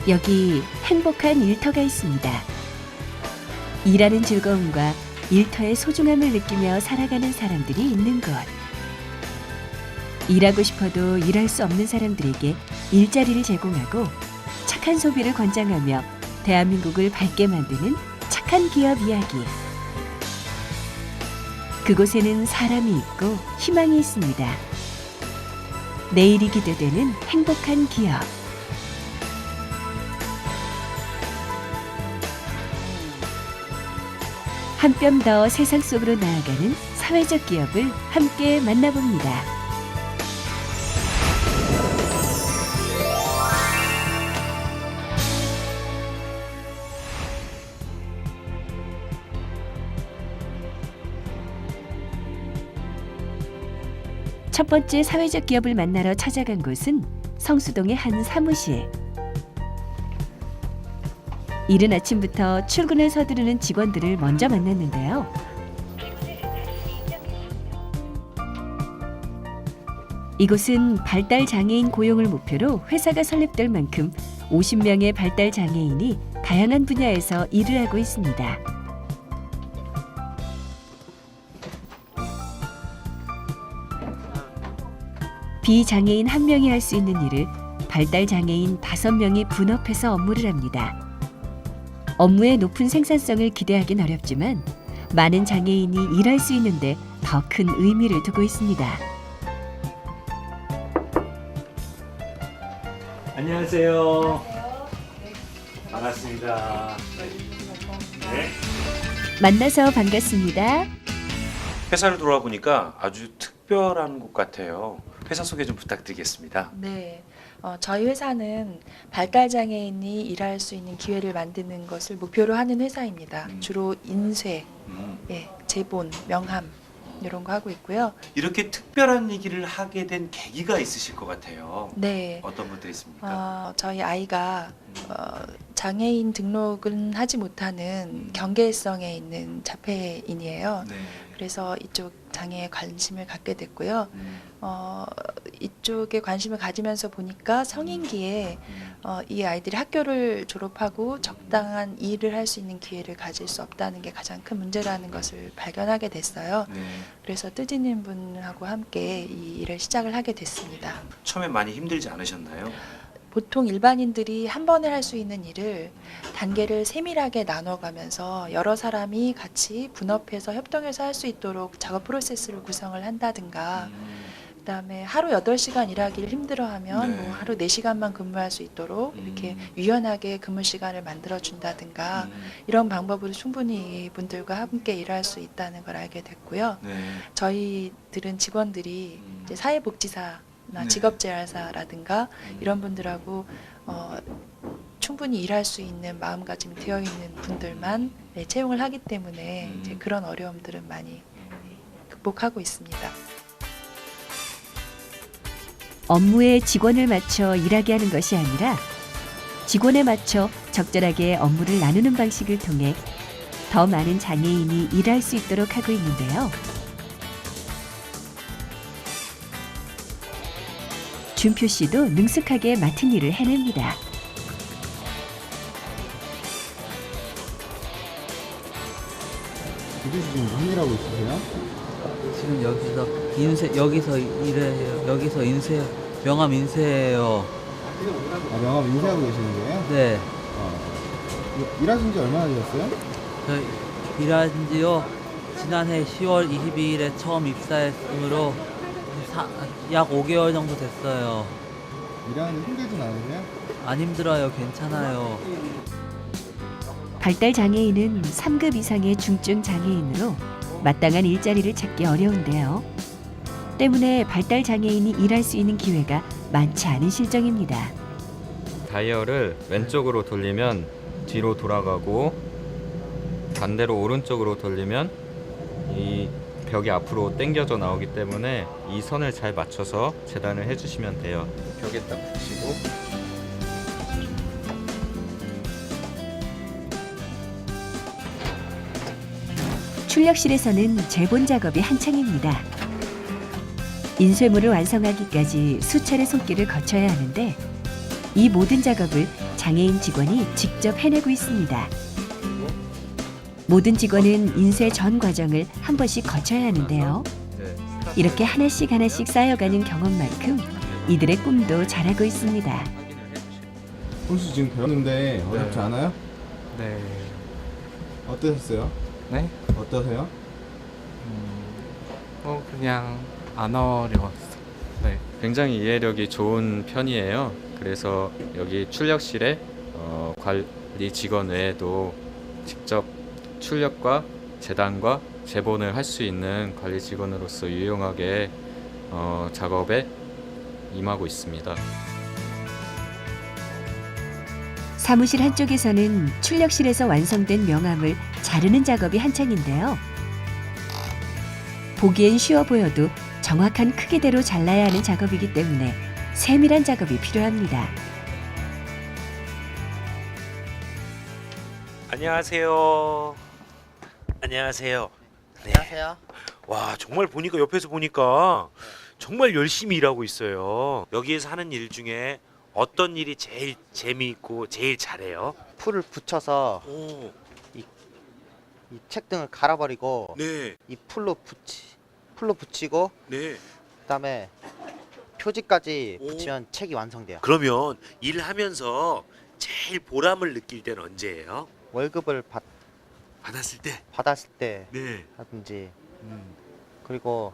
여기 행복한 일터가 있습니다. 일하는 즐거움과 일터의 소중함을 느끼며 살아가는 사람들이 있는 곳. 일하고 싶어도 일할 수 없는 사람들에게 일자리를 제공하고 착한 소비를 권장하며 대한민국을 밝게 만드는 착한 기업 이야기. 그곳에는 사람이 있고 희망이 있습니다. 내일이 기대되는 행복한 기업. 한 뼘 더 세상 속으로 나아가는 사회적 기업을 함께 만나봅니다. 첫 번째 사회적 기업을 만나러 찾아간 곳은 성수동의 한 사무실. 이른 아침부터 출근을 서두르는 직원들을 먼저 만났는데요. 이곳은 발달 장애인 고용을 목표로 회사가 설립될 만큼 50명의 발달 장애인이 다양한 분야에서 일을 하고 있습니다. 비장애인 1명이 할 수 있는 일을 발달 장애인 5명이 분업해서 업무를 합니다. 업무의 높은 생산성을 기대하긴 어렵지만 많은 장애인이 일할 수 있는데 더 큰 의미를 두고 있습니다. 안녕하세요. 반갑습니다. 네. 만나서 반갑습니다. 회사를 돌아보니까 아주 특별한 곳 같아요. 회사 소개 좀 부탁드리겠습니다. 네, 저희 회사는 발달장애인이 일할 수 있는 기회를 만드는 것을 목표로 하는 회사입니다. 주로 인쇄, 제본, 명함 이런 거 하고 있고요. 이렇게 특별한 얘기를 하게 된 계기가 있으실 것 같아요. 네, 어떤 분들이 있습니까? 저희 아이가 장애인 등록은 하지 못하는 경계성에 있는 자폐인이에요. 네. 그래서 이쪽 장애에 관심을 갖게 됐고요. 이쪽에 관심을 가지면서 보니까 성인기에 이 아이들이 학교를 졸업하고 적당한 일을 할 수 있는 기회를 가질 수 없다는 게 가장 큰 문제라는 것을 발견하게 됐어요. 네. 그래서 뜻있는 분하고 함께 이 일을 시작을 하게 됐습니다. 처음에 많이 힘들지 않으셨나요? 보통 일반인들이 한 번에 할 수 있는 일을 단계를 세밀하게 나눠가면서 여러 사람이 같이 분업해서 협동해서 할 수 있도록 작업 프로세스를 구성을 한다든가, 그다음에 하루 8시간 일하기를 힘들어하면 네. 뭐 하루 4시간만 근무할 수 있도록 이렇게 유연하게 근무 시간을 만들어 준다든가 이런 방법으로 충분히 이분들과 함께 일할 수 있다는 걸 알게 됐고요. 네. 저희들은 직원들이 이제 사회복지사 나 네. 직업재활사라든가 이런 분들하고 충분히 일할 수 있는 마음가짐이 되어 있는 분들만 채용을 하기 때문에 이제 그런 어려움들은 많이 극복하고 있습니다. 업무에 직원을 맞춰 일하게 하는 것이 아니라 직원에 맞춰 적절하게 업무를 나누는 방식을 통해 더 많은 장애인이 일할 수 있도록 하고 있는데요. 준표 씨도 능숙하게 맡은 일을 해냅니다. 이것이 지금 무슨 일하고 있으세요? 지금 여기서 일해요. 여기서 인쇄, 명함 인쇄해요. 아, 명함 인쇄하고 계시는 거예요? 네. 일하신 지 얼마나 되셨어요? 저 일한 지요. 지난해 10월 22일에 처음 입사했으므로 약 5개월 정도 됐어요. 일하는데 힘들진 않으세요? 안 힘들어요. 괜찮아요. 발달 장애인은 3급 이상의 중증 장애인으로 마땅한 일자리를 찾기 어려운데요. 때문에 발달 장애인이 일할 수 있는 기회가 많지 않은 실정입니다. 다이얼을 왼쪽으로 돌리면 뒤로 돌아가고 반대로 오른쪽으로 돌리면 이 벽이 앞으로 당겨져 나오기 때문에 이 선을 잘 맞춰서 재단을 해주시면 돼요. 벽에 딱 붙이고 출력실에서는 재본 작업이 한창입니다. 인쇄물을 완성하기까지 수차례 손길을 거쳐야 하는데 이 모든 작업을 장애인 직원이 직접 해내고 있습니다. 모든 직원은 인쇄 전 과정을 한 번씩 거쳐야 하는데요. 이렇게 하나씩 쌓여가는 경험만큼 이들의 꿈도 자라고 있습니다. 혹시 지금 배웠는데 어렵지 않아요? 네. 어떠셨어요? 네? 어떠세요? 그냥 안 어려웠어. 네. 굉장히 이해력이 좋은 편이에요. 그래서 여기 출력실에 관리 직원 외에도 직접 출력과 재단과 재본을 할 수 있는 관리 직원으로서 유용하게 작업에 임하고 있습니다. 사무실 한쪽에서는 출력실에서 완성된 명함을 자르는 작업이 한창인데요. 보기엔 쉬워 보여도 정확한 크기대로 잘라야 하는 작업이기 때문에 세밀한 작업이 필요합니다. 안녕하세요. 안녕하세요. 네. 안녕하세요. 와, 정말 보니까 옆에서 보니까 정말 열심히 일하고 있어요. 여기에서 하는 일 중에 어떤 일이 제일 재미있고 제일 잘해요? 풀을 붙여서 오, 이 책등을 갈아버리고 네, 이 풀로 붙이고 네. 그다음에 표지까지 오. 붙이면 책이 완성돼요. 그러면 일하면서 제일 보람을 느낄 때는 언제예요? 월급을 받았을 때. 받았을 때 네. 라든지 그리고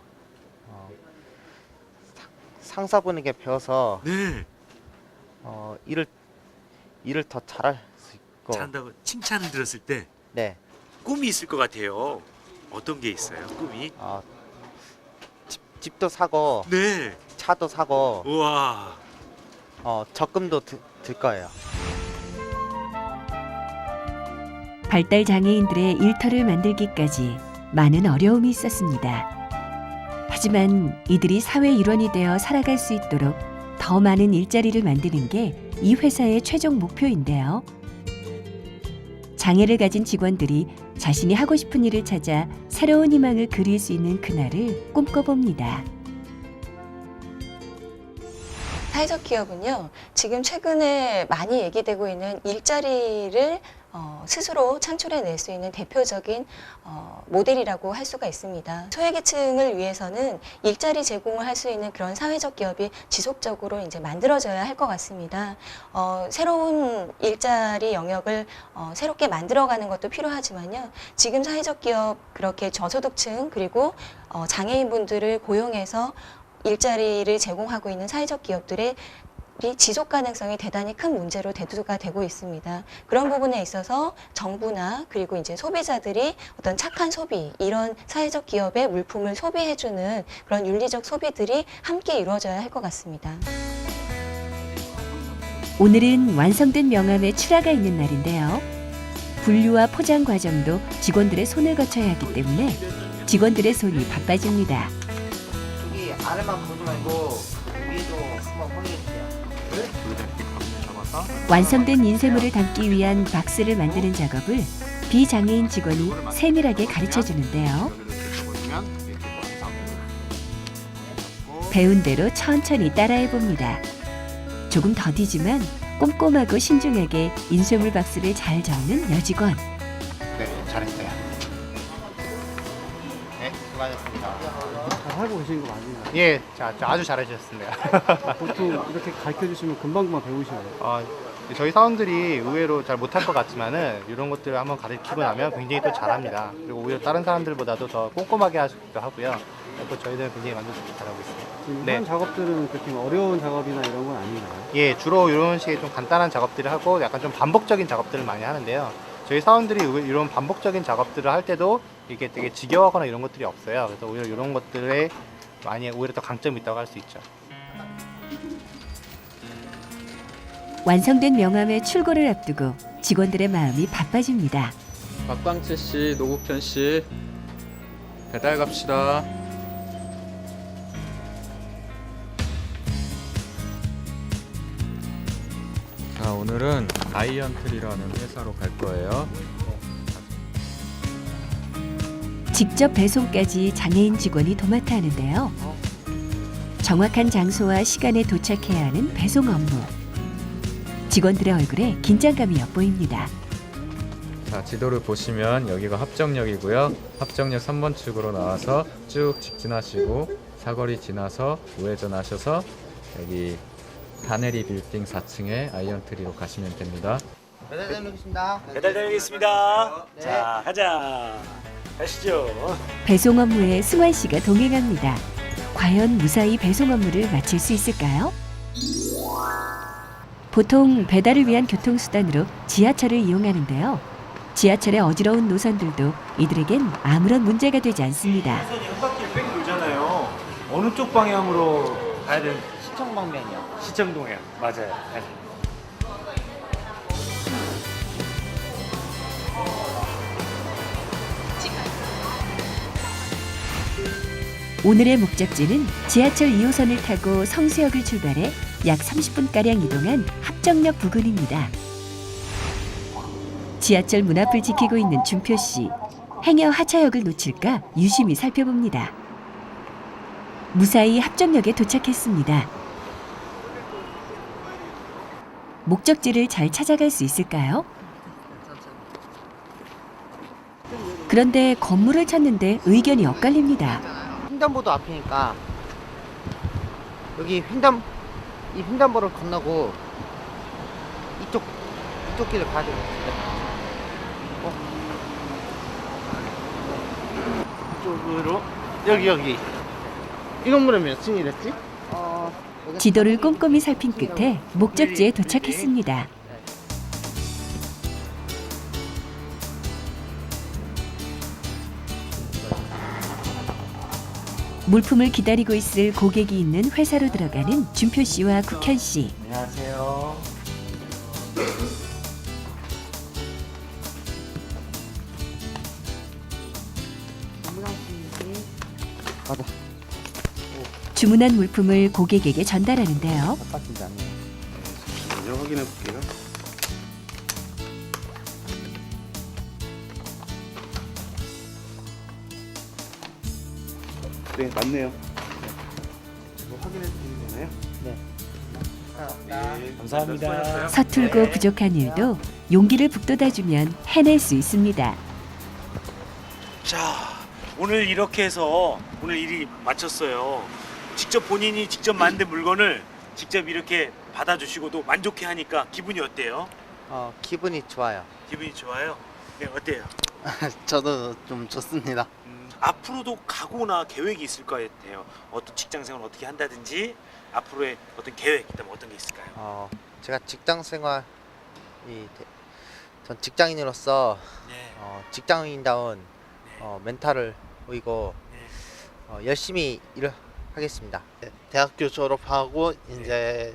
상사분에게 배워서 네. 일을 더 잘할 수 있고 잘한다고 칭찬을 들었을 때 네. 꿈이 있을 것 같아요. 어떤 게 있어요? 꿈이? 집도 사고 네. 차도 사고 우와. 적금도 들 거예요. 발달 장애인들의 일터를 만들기까지 많은 어려움이 있었습니다. 하지만 이들이 사회 일원이 되어 살아갈 수 있도록 더 많은 일자리를 만드는 게 이 회사의 최종 목표인데요. 장애를 가진 직원들이 자신이 하고 싶은 일을 찾아 새로운 희망을 그릴 수 있는 그날을 꿈꿔봅니다. 사회적 기업은요, 지금 최근에 많이 얘기되고 있는 일자리를 스스로 창출해낼 수 있는 대표적인 모델이라고 할 수가 있습니다. 소외계층을 위해서는 일자리 제공을 할 수 있는 그런 사회적 기업이 지속적으로 이제 만들어져야 할 것 같습니다. 새로운 일자리 영역을 새롭게 만들어가는 것도 필요하지만요. 지금 사회적 기업 그렇게 저소득층 그리고 장애인분들을 고용해서 일자리를 제공하고 있는 사회적 기업들의 지속 가능성이 대단히 큰 문제로 대두가 되고 있습니다. 그런 부분에 있어서 정부나 그리고 이제 소비자들이 어떤 착한 소비, 이런 사회적 기업의 물품을 소비해주는 그런 윤리적 소비들이 함께 이루어져야 할 것 같습니다. 오늘은 완성된 명함에 출하가 있는 날인데요. 분류와 포장 과정도 직원들의 손을 거쳐야 하기 때문에 직원들의 손이 바빠집니다. 저기 아래만 보지 말고 위에도 한번 확인해주세요. 완성된 인쇄물을 담기 위한 박스를 만드는 작업을 비장애인 직원이 세밀하게 가르쳐 주는데요. 배운 대로 천천히 따라해 봅니다. 조금 더디지만 꼼꼼하고 신중하게 인쇄물 박스를 잘 적는 여직원. 네, 잘했어요. 네, 수고하셨습니다. 잘 하고 계신 거 맞나요? 예, 아주 잘하셨습니다. 보통 이렇게 가르쳐 주시면 금방금방 배우시나요? 저희 사원들이 의외로 잘 못할 것 같지만은 이런 것들을 한번 가르치고 나면 굉장히 또 잘합니다. 그리고 오히려 다른 사람들보다도 더 꼼꼼하게 하시기도 하고요. 또 저희들은 굉장히 만족스럽게 잘하고 있습니다. 지금 네. 하는 작업들은 그렇게 어려운 작업이나 이런 건 아닌가요? 예, 주로 이런 식의 좀 간단한 작업들을 하고 약간 좀 반복적인 작업들을 많이 하는데요. 저희 사원들이 이런 반복적인 작업들을 할 때도 이게 되게 지겨워하거나 이런 것들이 없어요. 그래서 오히려 이런 것들에 많이 오히려 더 강점이 있다고 할 수 있죠. 완성된 명함의 출고를 앞두고 직원들의 마음이 바빠집니다. 박광채 씨, 노국현 씨, 배달 갑시다. 자, 오늘은 아이언트리라는 회사로 갈 거예요. 직접 배송까지 장애인 직원이 도맡아 하는데요. 정확한 장소와 시간에 도착해야 하는 배송 업무. 직원들의 얼굴에 긴장감이 엿보입니다. 자, 지도를 보시면 여기가 합정역이고요. 합정역 3번 출구로 나와서 쭉 직진하시고 사거리 지나서 우회전하셔서 여기 다네리 빌딩 4층에 아이언트리로 가시면 됩니다. 배달 다녀오겠습니다. 배달 다녀오겠습니다. 자, 가자. 가시죠. 배송 업무에 승환 씨가 동행합니다. 과연 무사히 배송 업무를 마칠 수 있을까요? 보통 배달을 위한 교통수단으로 지하철을 이용하는데요. 지하철의 어지러운 노선들도 이들에겐 아무런 문제가 되지 않습니다. 노선이 한 바퀴 뺑 돌잖아요. 어느 쪽 방향으로 가야 되는? 시청 방면이요. 시청 동향. 맞아요. 네. 오늘의 목적지는 지하철 2호선을 타고 성수역을 출발해 약 30분가량 이동한 합정역 부근입니다. 지하철 문 앞을 지키고 있는 준표 씨. 행여 하차역을 놓칠까 유심히 살펴봅니다. 무사히 합정역에 도착했습니다. 목적지를 잘 찾아갈 수 있을까요? 그런데 건물을 찾는데 의견이 엇갈립니다. 횡단보도 앞이니까 여기 이 횡단보를 건너고 이쪽 길을 가야 될 것 같은데. 이쪽으로 여기 이 건물은 몇 층이랬지? 지도를 꼼꼼히 살핀 끝에 목적지에 도착했습니다. 물품을 기다리고 있을 고객이 있는 회사로 들어가는 준표 씨와 국현 씨. 안녕하세요. 주문한 물품을 고객에게 전달하는데요. 바뀐지 않네요. 먼저 확인해 볼게요. 네, 맞네요. 이거 확인해 주시면 되나요? 네. 감사합니다. 서툴고 부족한 일도 용기를 북돋아주면 해낼 수 있습니다. 자, 오늘 이렇게 해서 오늘 일이 마쳤어요. 직접 본인이 직접 만든 물건을 직접 이렇게 받아주시고 또 만족해 하니까 기분이 어때요? 기분이 좋아요. 기분이 좋아요? 네, 어때요? 저도 좀 좋습니다. 앞으로도 각오나 계획이 있을 것 같아요. 어떤 직장생활 어떻게 한다든지 앞으로의 어떤 계획 있다면 어떤 게 있을까요? 제가 직장 생활 전 직장인으로서 네. 직장인다운 네. 멘탈을 보이고 네. 열심히 일을 하겠습니다. 대학교 졸업하고 이제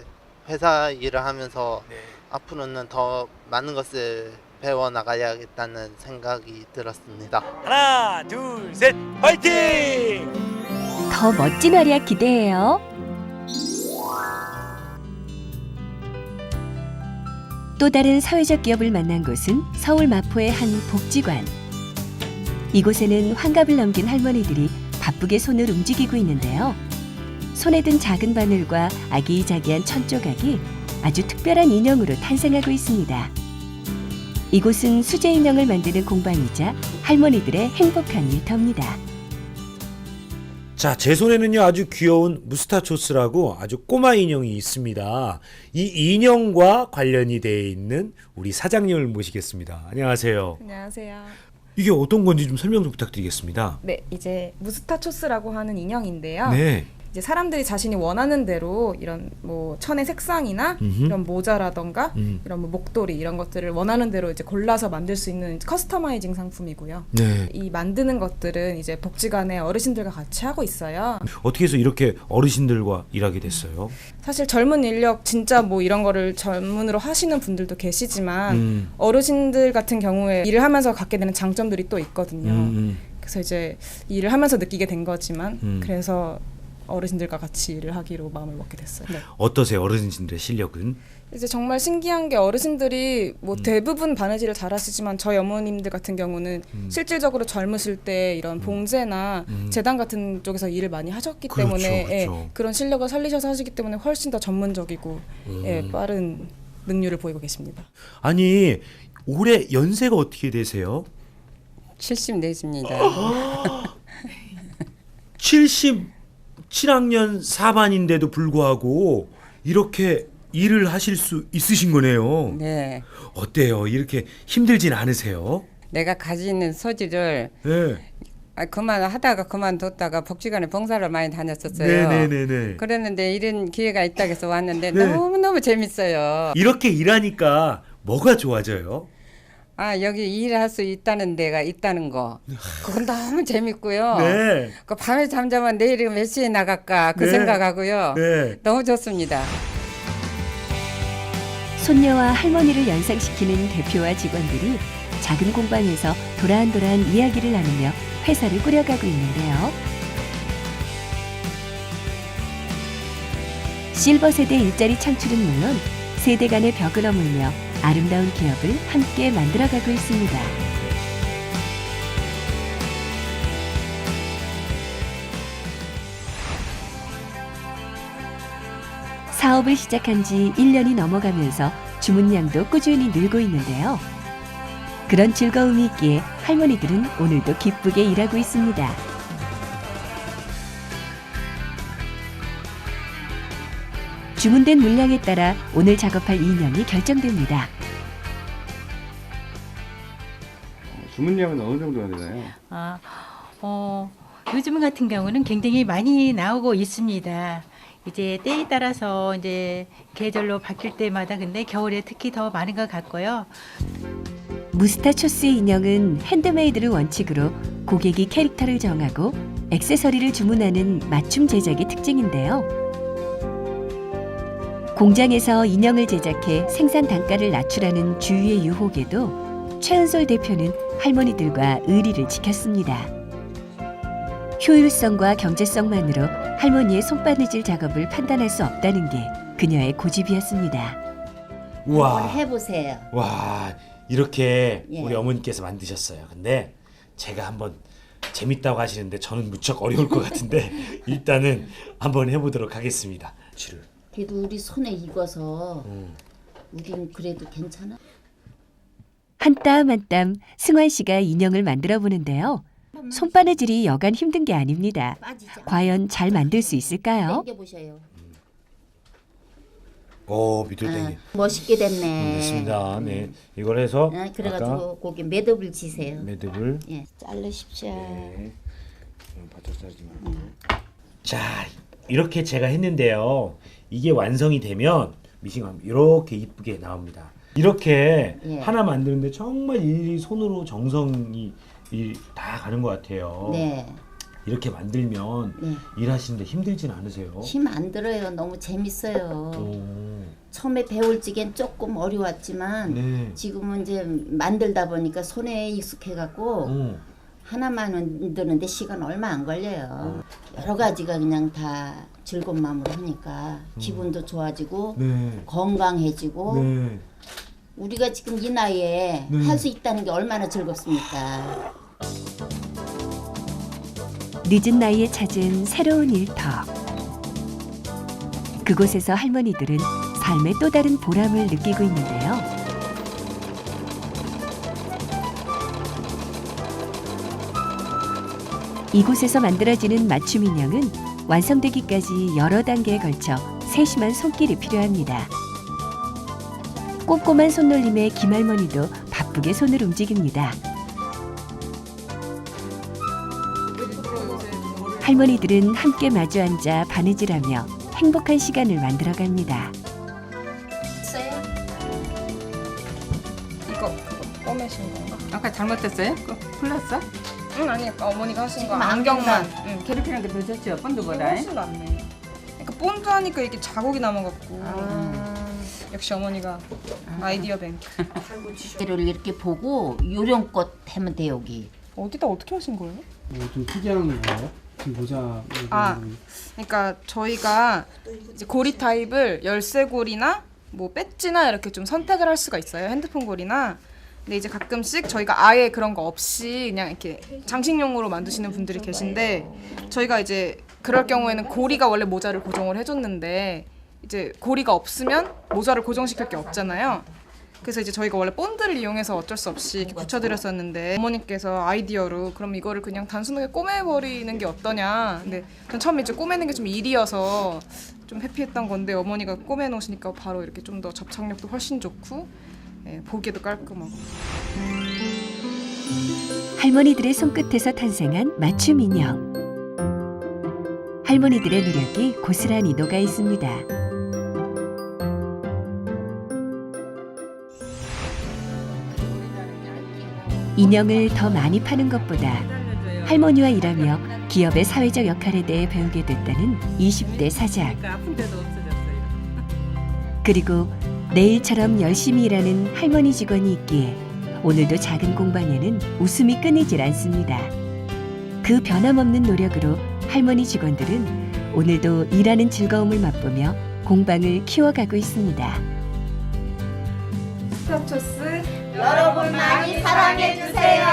회사 일을 하면서 네. 앞으로는 더 많은 것을 배워 나가야겠다는 생각이 들었습니다. 하나, 둘, 셋, 화이팅! 더 멋진 활약 기대해요. 또 다른 사회적 기업을 만난 곳은 서울 마포의 한 복지관. 이곳에는 환갑을 넘긴 할머니들이 바쁘게 손을 움직이고 있는데요. 손에 든 작은 바늘과 아기자기한 천조각이 아주 특별한 인형으로 탄생하고 있습니다. 이곳은 수제 인형을 만드는 공방이자 할머니들의 행복한 일터입니다. 자, 제 손에는요 아주 귀여운 무스타초스라고 아주 꼬마 인형이 있습니다. 이 인형과 관련이 되어 있는 우리 사장님을 모시겠습니다. 안녕하세요. 안녕하세요. 이게 어떤 건지 좀 설명 좀 부탁드리겠습니다. 네, 이제 무스타초스라고 하는 인형인데요. 네. 이제 사람들이 자신이 원하는 대로 이런 뭐 천의 색상이나 이런 모자라던가 이런 뭐 목도리 이런 것들을 원하는 대로 이제 골라서 만들 수 있는 커스터마이징 상품이고요. 네. 이 만드는 것들은 이제 복지관의 어르신들과 같이 하고 있어요. 어떻게 해서 이렇게 어르신들과 일하게 됐어요? 사실 젊은 인력 진짜 뭐 이런 거를 전문으로 하시는 분들도 계시지만 어르신들 같은 경우에 일을 하면서 갖게 되는 장점들이 또 있거든요. 그래서 이제 일을 하면서 느끼게 된 거지만 그래서 어르신들과 같이 일을 하기로 마음을 먹게 됐어요. 네. 어떠세요, 어르신들의 실력은? 이제 정말 신기한 게 어르신들이 뭐 대부분 바느질을 잘하시지만 저희 어머님들 같은 경우는 실질적으로 젊으실 때 이런 봉제나 재단 같은 쪽에서 일을 많이 하셨기 때문에 그렇죠. 예, 그런 실력을 살리셔서 하시기 때문에 훨씬 더 전문적이고 예, 빠른 능률을 보이고 계십니다. 아니 올해 연세가 어떻게 되세요? 74입니다. 77학년 4반인데도 불구하고 이렇게 일을 하실 수 있으신 거네요. 네. 어때요? 이렇게 힘들진 않으세요? 내가 가지는 소질을 네. 그만하다가 그만뒀다가 복지관에 봉사를 많이 다녔었어요. 네네네네. 그랬는데 이런 기회가 있다고 해서 왔는데 네. 너무너무 재밌어요. 이렇게 일하니까 뭐가 좋아져요? 아, 여기 일할 수 있다는 데가 있다는 거. 그건 너무 재밌고요. 네. 그 밤에 잠자면 내일 몇 시에 나갈까 그 네. 생각하고요. 네. 너무 좋습니다. 손녀와 할머니를 연상시키는 대표와 직원들이 작은 공방에서 도란도란 이야기를 나누며 회사를 꾸려가고 있는데요. 실버 세대 일자리 창출은 물론 세대 간의 벽을 허물며 아름다운 기업을 함께 만들어가고 있습니다. 사업을 시작한 지 1년이 넘어가면서 주문량도 꾸준히 늘고 있는데요. 그런 즐거움이 있기에 할머니들은 오늘도 기쁘게 일하고 있습니다. 주문된 물량에 따라 오늘 작업할 인형이 결정됩니다. 주문량은 어느 정도가 되나요? 요즘 같은 경우는 굉장히 많이 나오고 있습니다. 이제 때에 따라서 이제 계절로 바뀔 때마다 근데 겨울에 특히 더 많은 것 같고요. 무스타초스의 인형은 핸드메이드를 원칙으로 고객이 캐릭터를 정하고 액세서리를 주문하는 맞춤 제작이 특징인데요. 공장에서 인형을 제작해 생산 단가를 낮추라는 주위의 유혹에도 최은솔 대표는 할머니들과 의리를 지켰습니다. 효율성과 경제성만으로 할머니의 손바느질 작업을 판단할 수 없다는 게 그녀의 고집이었습니다. 우와. 해보세요. 와, 이렇게 예. 우리 어머니께서 만드셨어요. 근데 제가 한번 재밌다고 하시는데 저는 무척 어려울 것 같은데 일단은 한번 해보도록 하겠습니다. 줄. 그래도 우리 손에 익어서 우린 그래도 괜찮아. 한 땀 한 땀 승환 씨가 인형을 만들어 보는데요. 손바느질이 여간 힘든 게 아닙니다. 과연 잘 만들 수 있을까요? 당겨보셔요. 오, 미들땡이. 멋있게 됐네. 됐습니다. 네, 이걸 해서 그래가지고 아까 거기 매듭을 지세요. 매듭을 예, 자르십시오. 네. 바짝 자르지 말고. 자, 이렇게 제가 했는데요. 이게 완성이 되면 미싱하면 이렇게 이쁘게 나옵니다. 이렇게 예. 하나 만드는데 정말 일일이 손으로 정성이 다 가는 것 같아요. 네. 이렇게 만들면 네. 일하시는데 힘들진 않으세요? 힘 안 들어요. 너무 재밌어요. 오. 처음에 배울 적엔 조금 어려웠지만 네. 지금은 이제 만들다 보니까 손에 익숙해갖고 하나만 만드는데 시간 얼마 안 걸려요. 여러 가지가 그냥 다 즐거운 마음으로 하니까 기분도 좋아지고 네. 건강해지고 네. 우리가 지금 이 나이에 네. 할 수 있다는 게 얼마나 즐겁습니까? 늦은 나이에 찾은 새로운 일터. 그곳에서 할머니들은 삶의 또 다른 보람을 느끼고 있는데요. 이곳에서 만들어지는 맞춤 인형은 완성되기까지 여러 단계에 걸쳐 세심한 손길이 필요합니다. 꼼꼼한 손놀림에 김할머니도 바쁘게 손을 움직입니다. 할머니들은 함께 마주 앉아 바느질하며 행복한 시간을 만들어갑니다. 이거 꺼내신 건가? 아까 잘못했어요? 풀렸어? 응, 아니 어머니가 하신 거 지금 안경만. 응. 이렇게 하는 게 더 좋죠. 이게 본드보다. 훨씬 낫네. 그러니까 본드 하니까 이게 자국이 남아갖고. 역시 어머니가 아이디어 뱅크. 를 이렇게 보고 요령껏 하면 돼 여기. 어디다 어떻게 하신 거예요? 좀 특이한 거예요? 모자. 그러니까 저희가 이제 고리 타입을 열쇠고리나 뭐 배지나 이렇게 좀 선택을 할 수가 있어요. 핸드폰 고리나. 근데 이제 가끔씩 저희가 아예 그런 거 없이 그냥 이렇게 장식용으로 만드시는 분들이 계신데 저희가 이제 그럴 경우에는 고리가 원래 모자를 고정을 해줬는데 이제 고리가 없으면 모자를 고정시킬 게 없잖아요. 그래서 이제 저희가 원래 본드를 이용해서 어쩔 수 없이 이렇게 붙여드렸었는데 어머니께서 아이디어로 그럼 이거를 그냥 단순하게 꼬매버리는 게 어떠냐. 근데 전 처음에 이제 꼬매는 게 좀 일이어서 좀 회피했던 건데 어머니가 꼬매 놓으시니까 바로 이렇게 좀 더 접착력도 훨씬 좋고 보기에도 깔끔하고. 할머니들의 손끝에서 탄생한 맞춤 인형. 할머니들의 노력이 고스란히 녹아 있습니다. 인형을 더 많이 파는 것보다 할머니와 일하며 기업의 사회적 역할에 대해 배우게 됐다는 20대 사장. 그리고 내일처럼 열심히 일하는 할머니 직원이 있기에 오늘도 작은 공방에는 웃음이 끊이질 않습니다. 그 변함없는 노력으로 할머니 직원들은 오늘도 일하는 즐거움을 맛보며 공방을 키워가고 있습니다. 뮤스타초스 여러분 많이 사랑해주세요.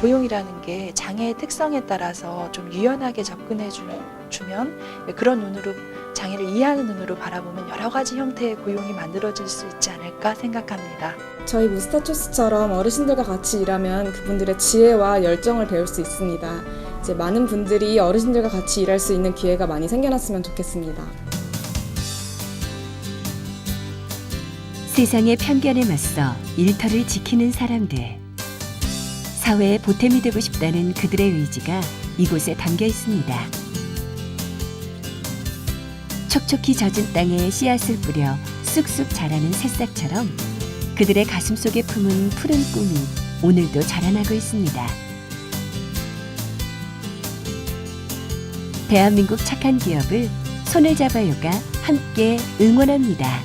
고용이라는 게 장애의 특성에 따라서 좀 유연하게 접근해 주면 그런 눈으로 장애를 이해하는 눈으로 바라보면 여러 가지 형태의 고용이 만들어질 수 있지 않을까 생각합니다. 저희 뮤스타초스처럼 어르신들과 같이 일하면 그분들의 지혜와 열정을 배울 수 있습니다. 이제 많은 분들이 어르신들과 같이 일할 수 있는 기회가 많이 생겨났으면 좋겠습니다. 세상의 편견에 맞서 일터를 지키는 사람들. 사회에 보탬이 되고 싶다는 그들의 의지가 이곳에 담겨 있습니다. 촉촉히 젖은 땅에 씨앗을 뿌려 쑥쑥 자라는 새싹처럼 그들의 가슴 속에 품은 푸른 꿈이 오늘도 자라나고 있습니다. 대한민국 착한 기업을 손을 잡아요가 함께 응원합니다.